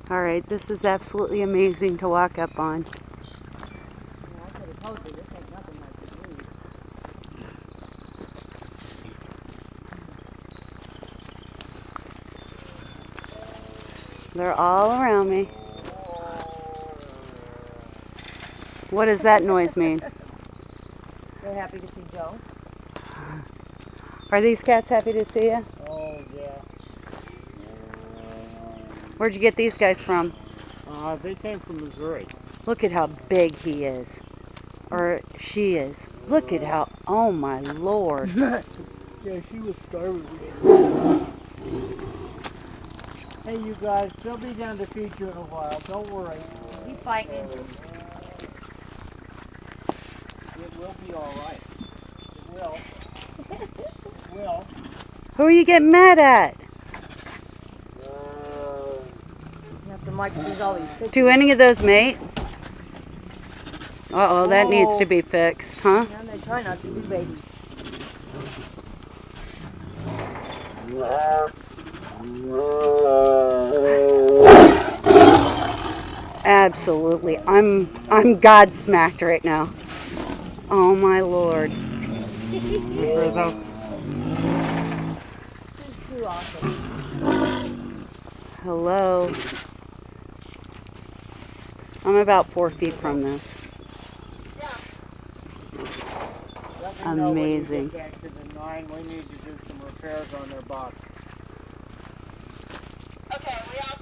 All right, this is absolutely amazing to walk up on. I could have told you this ain't nothing like the news. They're all around me. What does that noise mean? They're happy to see Joe. Are these cats happy to see you? Oh, yeah. Where'd you get these guys from? They came from Missouri. Look at how big he is. Or she is. Look at how, oh my Lord. Yeah, she was starving. Hey, you guys, they'll be down to feed you in a while. Don't worry. Keep fighting. It will be all right. It will. It will. Who are you getting mad at? After Mike sees all these pictures. Do any of those mate? Uh-oh, that needs to be fixed, huh? And they try not to do babies. Absolutely. I'm godsmacked right now. Oh my Lord. This is too awesome. Hello. I'm about 4 feet from this. Amazing. Back to the 9, we need to do some repairs on their box. Okay, we all